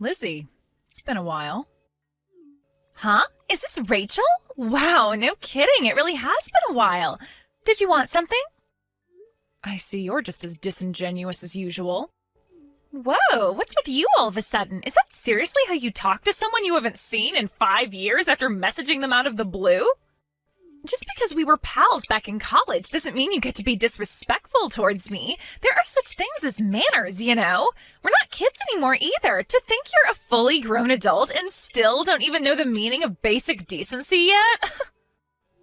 Lizzie, it's been a while. Huh? Is this Rachel? Wow, no kidding. It really has been a while. Did you want something? I see you're just as disingenuous as usual. Whoa, what's with you all of a sudden? Is that seriously how you talk to someone you haven't seen in 5 years after messaging them out of the blue? Just because we were pals back in college doesn't mean you get to be disrespectful towards me. There are such things as manners, you know? We're not kids anymore either. To think you're a fully grown adult and still don't even know the meaning of basic decency yet?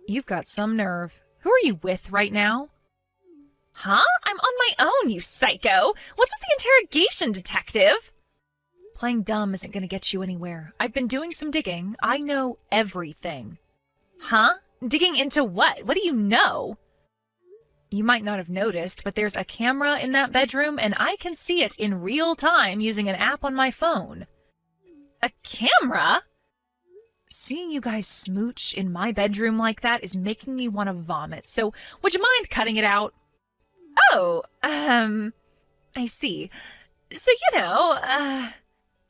You've got some nerve. Who are you with right now? Huh? I'm on my own, you psycho. What's with the interrogation, detective? Playing dumb isn't going to get you anywhere. I've been doing some digging. I know everything. Huh? Digging into what? What do you know? You might not have noticed, but there's a camera in that bedroom, and I can see it in real time using an app on my phone. A camera? Seeing you guys smooch in my bedroom like that is making me want to vomit, so would you mind cutting it out? Oh, I see. So,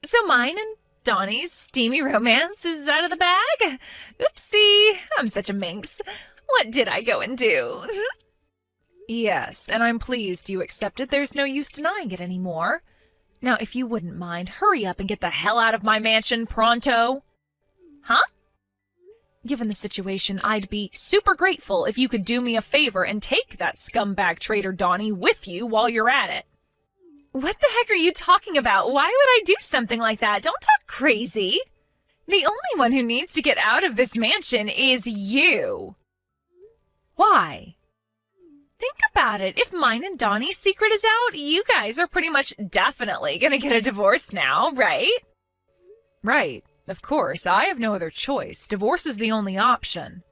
so mine and Donnie's steamy romance is out of the bag? Oopsie, I'm such a minx. What did I go and do? Yes, and I'm pleased you accepted. There's no use denying it anymore. Now, if you wouldn't mind, hurry up and get the hell out of my mansion pronto. Huh? Given the situation, I'd be super grateful if you could do me a favor and take that scumbag traitor Donnie with you while you're at it. What the heck are you talking about? Why would I do something like that? Don't talk crazy. The only one who needs to get out of this mansion is you. Why? Think about it. If mine and Donnie's secret is out, you guys are pretty much definitely gonna get a divorce now, right? Right. Of course. I have no other choice. Divorce is the only option.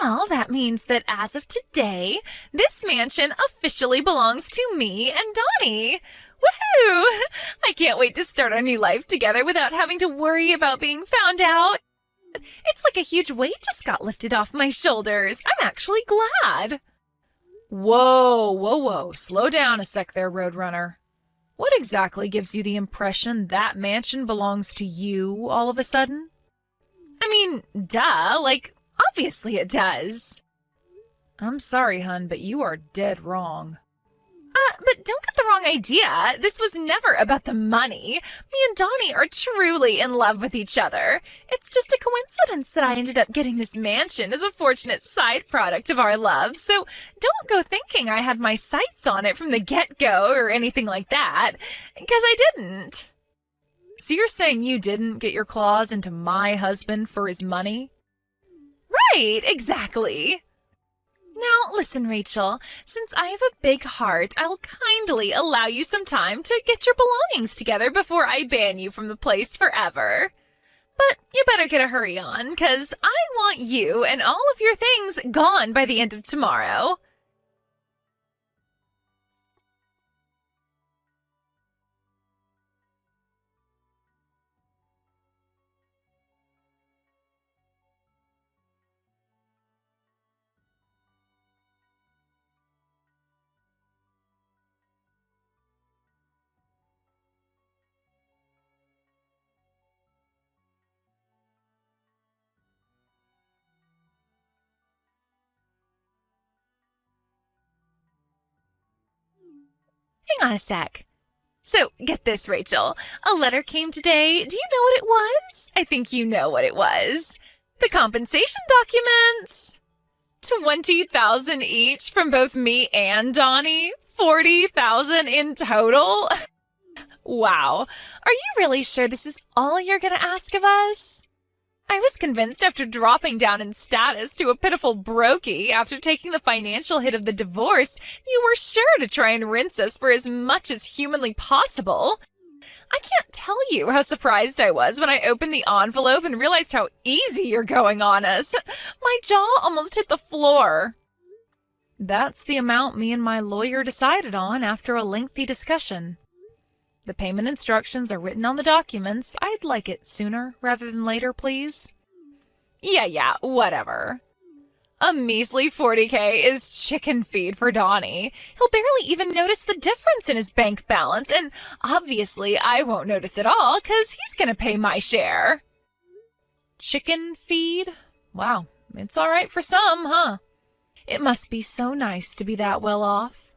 Well, that means that as of today, this mansion officially belongs to me and Donnie. Woohoo! I can't wait to start our new life together without having to worry about being found out. It's like a huge weight just got lifted off my shoulders. I'm actually glad. Whoa. Slow down a sec there, Roadrunner. What exactly gives you the impression that mansion belongs to you all of a sudden? I mean, duh, obviously it does. I'm sorry, hun, but you are dead wrong. But don't get the wrong idea. This was never about the money. Me and Donnie are truly in love with each other. It's just a coincidence that I ended up getting this mansion as a fortunate side product of our love. So don't go thinking I had my sights on it from the get-go or anything like that, because I didn't. So you're saying you didn't get your claws into my husband for his money? Right, exactly. Now, listen, Rachel, since I have a big heart, I'll kindly allow you some time to get your belongings together before I ban you from the place forever. But you better get a hurry on, 'cause I want you and all of your things gone by the end of tomorrow. Hang on a sec. So, get this, Rachel. A letter came today. Do you know what it was? I think you know what it was. The compensation documents. 20,000 each from both me and Donnie. 40,000 in total. Wow. Are you really sure this is all you're gonna ask of us? I was convinced after dropping down in status to a pitiful brokey after taking the financial hit of the divorce, you were sure to try and rinse us for as much as humanly possible. I can't tell you how surprised I was when I opened the envelope and realized how easy you're going on us. My jaw almost hit the floor. That's the amount me and my lawyer decided on after a lengthy discussion. The payment instructions are written on the documents. I'd like it sooner rather than later, please. Yeah, whatever. A measly 40K is chicken feed for Donnie. He'll barely even notice the difference in his bank balance, and obviously I won't notice at all because he's gonna pay my share. Chicken feed? Wow, it's all right for some, huh? It must be so nice to be that well off.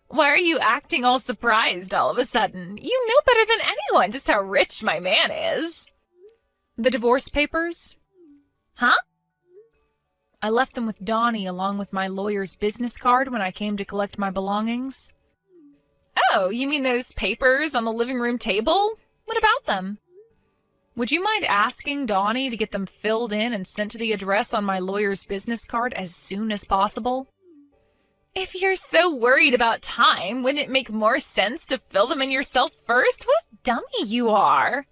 Why are you acting all surprised all of a sudden? You know better than anyone just how rich my man is. The divorce papers? Huh? I left them with Donnie along with my lawyer's business card when I came to collect my belongings. Oh, you mean those papers on the living room table? What about them? Would you mind asking Donnie to get them filled in and sent to the address on my lawyer's business card as soon as possible? If you're so worried about time, wouldn't it make more sense to fill them in yourself first? What a dummy you are!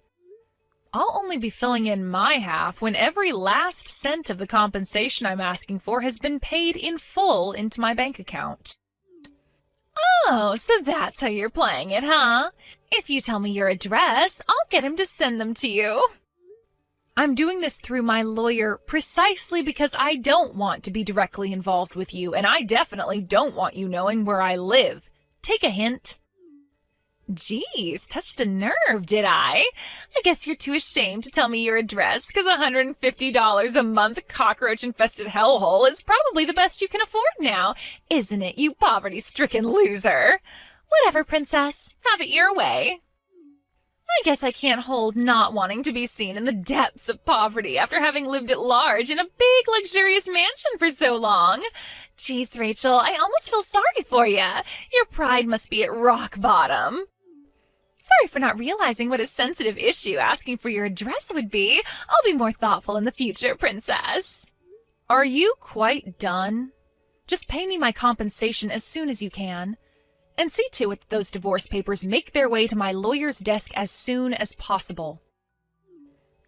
I'll only be filling in my half when every last cent of the compensation I'm asking for has been paid in full into my bank account. Oh, so that's how you're playing it, huh? If you tell me your address, I'll get him to send them to you. I'm doing this through my lawyer precisely because I don't want to be directly involved with you, and I definitely don't want you knowing where I live. Take a hint. Geez, touched a nerve, did I? I guess you're too ashamed to tell me your address because $150 a month cockroach-infested hellhole is probably the best you can afford now, isn't it, you poverty-stricken loser? Whatever, princess. Have it your way. I guess I can't hold not wanting to be seen in the depths of poverty after having lived at large in a big, luxurious mansion for so long. Geez, Rachel, I almost feel sorry for you. Your pride must be at rock bottom. Sorry for not realizing what a sensitive issue asking for your address would be. I'll be more thoughtful in the future, princess. Are you quite done? Just pay me my compensation as soon as you can. And see to it that those divorce papers make their way to my lawyer's desk as soon as possible.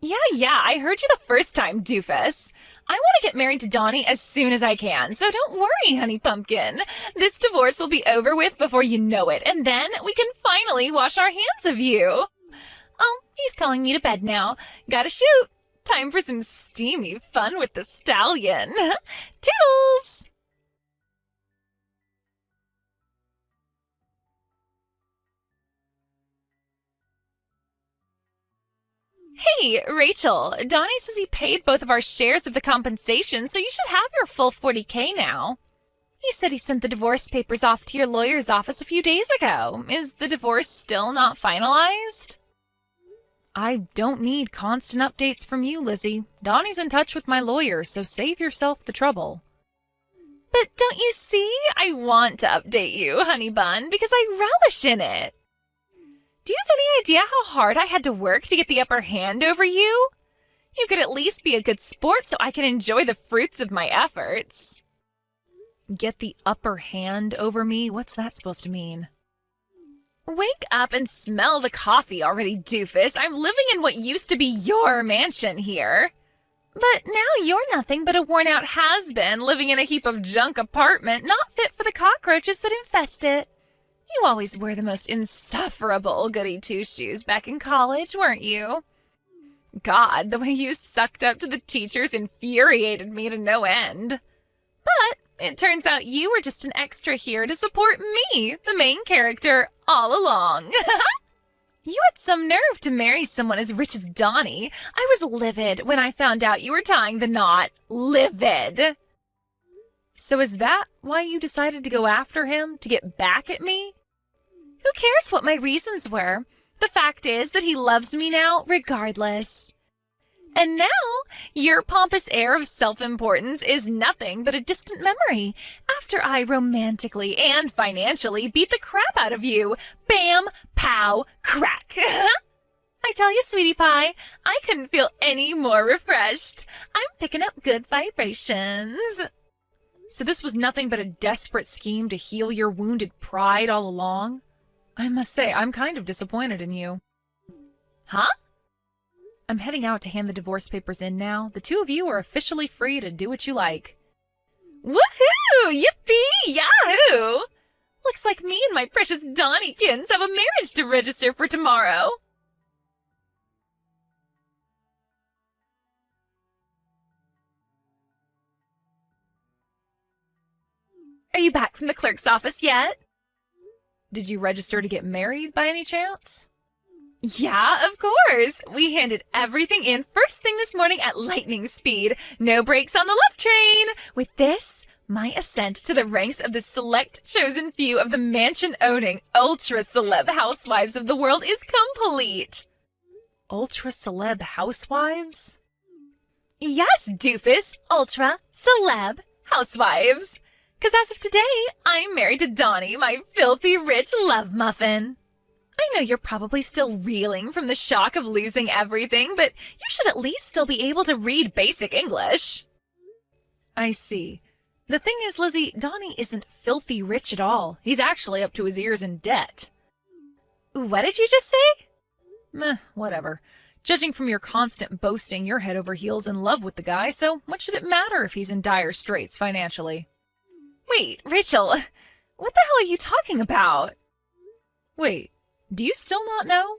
Yeah, I heard you the first time, doofus. I want to get married to Donnie as soon as I can, so don't worry, honey pumpkin. This divorce will be over with before you know it, and then we can finally wash our hands of you. Oh, he's calling me to bed now. Gotta shoot. Time for some steamy fun with the stallion. Toodles! Hey, Rachel, Donnie says he paid both of our shares of the compensation, so you should have your full 40K now. He said he sent the divorce papers off to your lawyer's office a few days ago. Is the divorce still not finalized? I don't need constant updates from you, Lizzie. Donnie's in touch with my lawyer, so save yourself the trouble. But don't you see? I want to update you, honey bun, because I relish in it. Do you have any idea how hard I had to work to get the upper hand over you? You could at least be a good sport so I can enjoy the fruits of my efforts. Get the upper hand over me? What's that supposed to mean? Wake up and smell the coffee already, doofus. I'm living in what used to be your mansion here. But now you're nothing but a worn-out has-been living in a heap of junk apartment not fit for the cockroaches that infest it. You always were the most insufferable goody-two-shoes back in college, weren't you? God, the way you sucked up to the teachers infuriated me to no end. But it turns out you were just an extra here to support me, the main character, all along. You had some nerve to marry someone as rich as Donnie. I was livid when I found out you were tying the knot. Livid. So is that why you decided to go after him, to get back at me? Who cares what my reasons were? The fact is that he loves me now, regardless. And now, your pompous air of self-importance is nothing but a distant memory after I romantically and financially beat the crap out of you. Bam, pow, crack. I tell you, sweetie pie, I couldn't feel any more refreshed. I'm picking up good vibrations. So this was nothing but a desperate scheme to heal your wounded pride all along? I must say, I'm kind of disappointed in you. Huh? I'm heading out to hand the divorce papers in now. The two of you are officially free to do what you like. Woohoo! Yippee! Yahoo! Looks like me and my precious Donniekins have a marriage to register for tomorrow. Are you back from the clerk's office yet? Did you register to get married by any chance? Yeah, of course. We handed everything in first thing this morning at lightning speed. No brakes on the love train. With this, my ascent to the ranks of the select chosen few of the mansion-owning, ultra-celeb housewives of the world is complete. Ultra-celeb housewives? Yes, doofus, ultra-celeb housewives. 'Cause as of today, I'm married to Donnie, my filthy rich love muffin. I know you're probably still reeling from the shock of losing everything, but you should at least still be able to read basic English. I see. The thing is, Lizzie, Donnie isn't filthy rich at all. He's actually up to his ears in debt. What did you just say? Meh, whatever. Judging from your constant boasting, you're head over heels in love with the guy, so what should it matter if he's in dire straits financially? Wait, Rachel, what the hell are you talking about? Wait, do you still not know?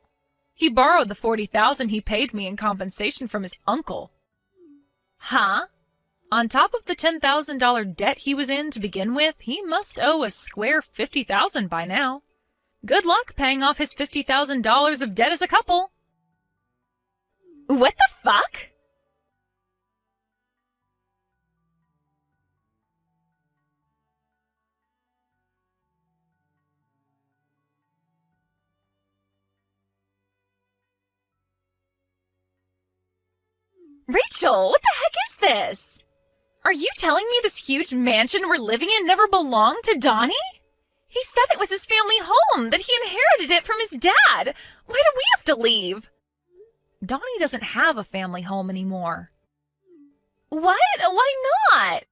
He borrowed the $40,000 he paid me in compensation from his uncle. Huh? On top of the $10,000 debt he was in to begin with, he must owe a square $50,000 by now. Good luck paying off his $50,000 of debt as a couple. What the fuck? Rachel, what the heck is this? Are you telling me this huge mansion we're living in never belonged to Donnie? He said it was his family home, that he inherited it from his dad. Why do we have to leave? Donnie doesn't have a family home anymore. What? Why not?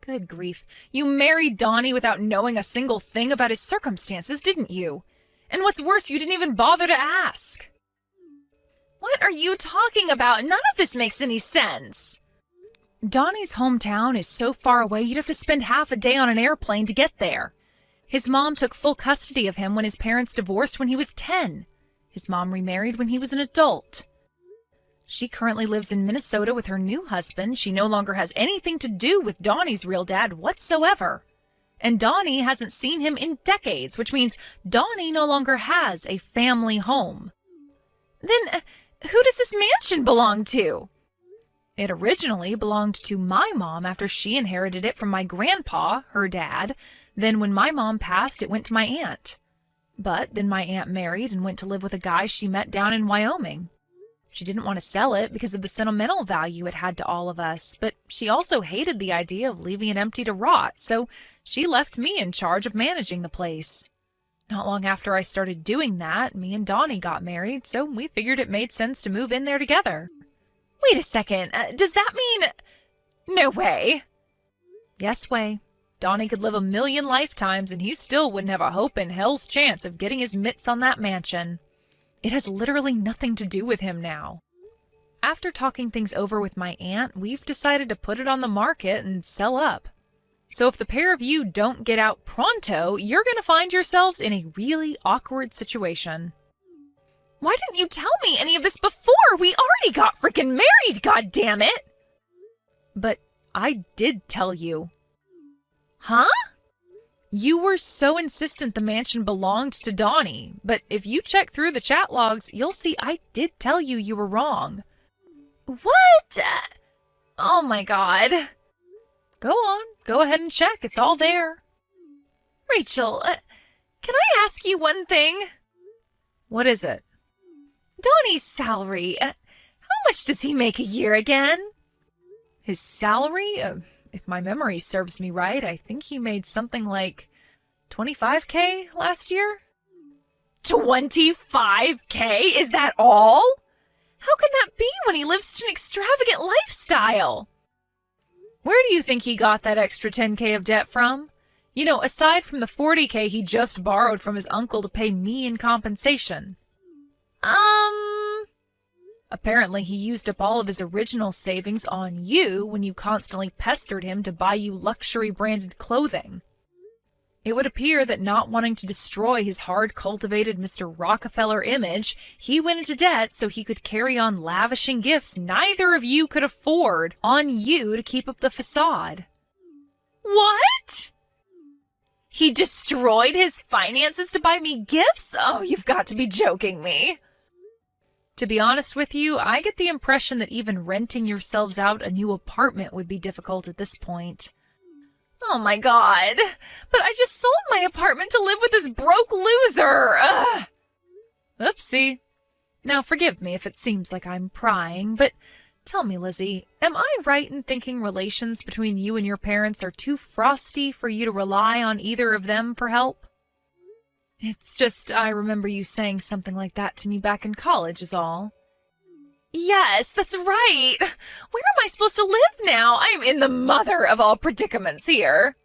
Good grief. You married Donnie without knowing a single thing about his circumstances, didn't you? And what's worse, you didn't even bother to ask. What are you talking about? None of this makes any sense. Donnie's hometown is so far away you'd have to spend half a day on an airplane to get there. His mom took full custody of him when his parents divorced when he was 10. His mom remarried when he was an adult. She currently lives in Minnesota with her new husband. She no longer has anything to do with Donnie's real dad whatsoever. And Donnie hasn't seen him in decades, which means Donnie no longer has a family home. Then who does this mansion belong to? It originally belonged to my mom after she inherited it from my grandpa, her dad. Then when my mom passed, it went to my aunt. But then my aunt married and went to live with a guy she met down in Wyoming. She didn't want to sell it because of the sentimental value it had to all of us, but she also hated the idea of leaving it empty to rot, so she left me in charge of managing the place. Not long after I started doing that, me and Donnie got married, so we figured it made sense to move in there together. Wait a second, does that mean... No way. Yes way. Donnie could live 1,000,000 lifetimes and he still wouldn't have a hope in hell's chance of getting his mitts on that mansion. It has literally nothing to do with him now. After talking things over with my aunt, we've decided to put it on the market and sell up. So if the pair of you don't get out pronto, you're going to find yourselves in a really awkward situation. Why didn't you tell me any of this before? We already got freaking married, goddammit! But I did tell you. Huh? You were so insistent the mansion belonged to Donnie, but if you check through the chat logs, you'll see I did tell you you were wrong. What? Oh my god. Go on, go ahead and check, it's all there. Rachel, can I ask you one thing? What is it? Donnie's salary, how much does he make a year again? His salary? If my memory serves me right, I think he made something like $25K last year. $25K? Is that all? How can that be when he lives such an extravagant lifestyle? Where do you think he got that extra $10K of debt from? You know, aside from the $40K he just borrowed from his uncle to pay me in compensation. Apparently he used up all of his original savings on you when you constantly pestered him to buy you luxury branded clothing. It would appear that not wanting to destroy his hard-cultivated Mr. Rockefeller image, he went into debt so he could carry on lavishing gifts neither of you could afford on you to keep up the facade. What? He destroyed his finances to buy me gifts? Oh, you've got to be joking me. To be honest with you, I get the impression that even renting yourselves out a new apartment would be difficult at this point. Oh my god. But I just sold my apartment to live with this broke loser. Ugh. Oopsie. Now forgive me if it seems like I'm prying, but tell me, Lizzie, am I right in thinking relations between you and your parents are too frosty for you to rely on either of them for help? It's just I remember you saying something like that to me back in college is all. Yes, that's right. Where am I supposed to live now? I am in the mother of all predicaments here.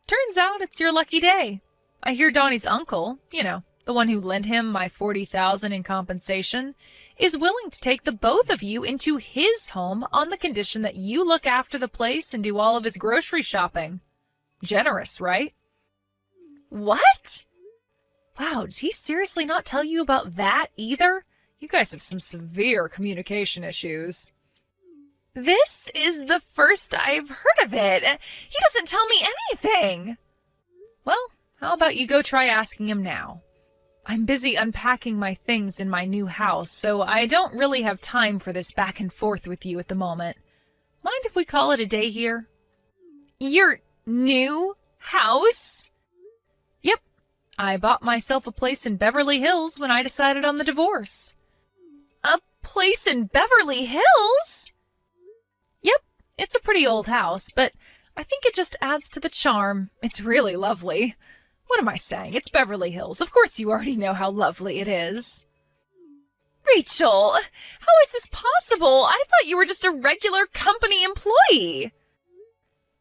Turns out it's your lucky day. I hear Donnie's uncle, the one who lent him my $40,000 in compensation, is willing to take the both of you into his home on the condition that you look after the place and do all of his grocery shopping. Generous, right? What? Wow, did he seriously not tell you about that either? You guys have some severe communication issues. This is the first I've heard of it. He doesn't tell me anything. Well, how about you go try asking him now? I'm busy unpacking my things in my new house, so I don't really have time for this back and forth with you at the moment. Mind if we call it a day here? Your new house? Yep. I bought myself a place in Beverly Hills when I decided on the divorce. A place in Beverly Hills? Yep. It's a pretty old house, but I think it just adds to the charm. It's really lovely. What am I saying? It's Beverly Hills. Of course you already know how lovely it is. Rachel, how is this possible? I thought you were just a regular company employee.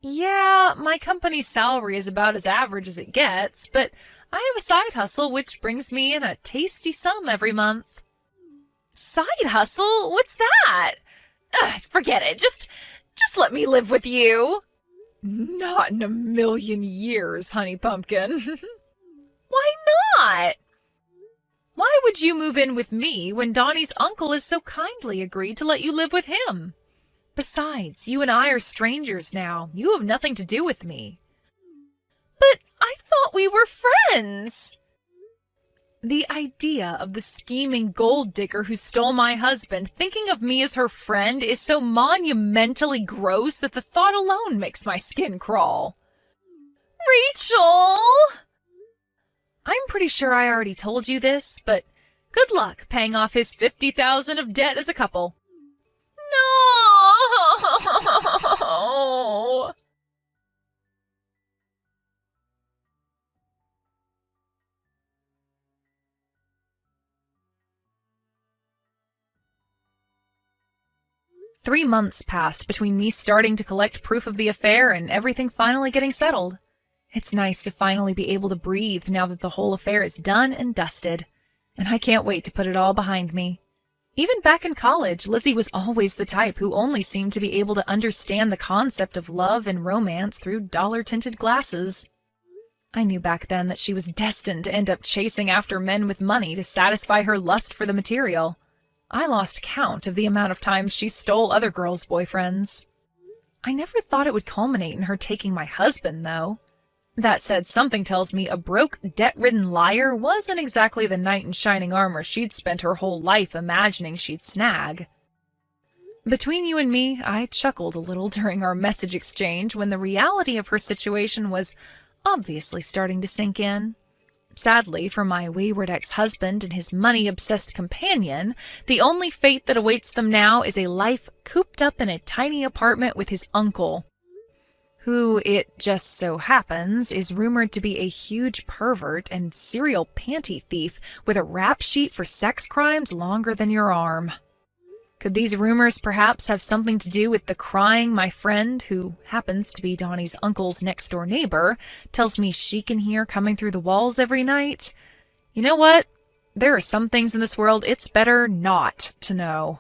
Yeah, my company's salary is about as average as it gets, but I have a side hustle which brings me in a tasty sum every month. Side hustle? What's that? Forget it. Just let me live with you. Not in a million years, honey pumpkin. Why not? Why would you move in with me when Donnie's uncle has so kindly agreed to let you live with him? Besides, you and I are strangers now. You have nothing to do with me. But I thought we were friends. The idea of the scheming gold digger who stole my husband thinking of me as her friend is so monumentally gross that the thought alone makes my skin crawl. Rachel! I'm pretty sure I already told you this, but good luck paying off his $50,000 of debt as a couple. No! 3 months passed between me starting to collect proof of the affair and everything finally getting settled. It's nice to finally be able to breathe now that the whole affair is done and dusted, and I can't wait to put it all behind me. Even back in college, Lizzie was always the type who only seemed to be able to understand the concept of love and romance through dollar-tinted glasses. I knew back then that she was destined to end up chasing after men with money to satisfy her lust for the material. I lost count of the amount of times she stole other girls' boyfriends. I never thought it would culminate in her taking my husband, though. That said, something tells me a broke, debt-ridden liar wasn't exactly the knight in shining armor she'd spent her whole life imagining she'd snag. Between you and me, I chuckled a little during our message exchange when the reality of her situation was obviously starting to sink in. Sadly, for my wayward ex-husband and his money-obsessed companion, the only fate that awaits them now is a life cooped up in a tiny apartment with his uncle, who, it just so happens, is rumored to be a huge pervert and serial panty thief with a rap sheet for sex crimes longer than your arm. Could these rumors perhaps have something to do with the crying my friend, who happens to be Donnie's uncle's next-door neighbor, tells me she can hear coming through the walls every night? You know what? There are some things in this world it's better not to know.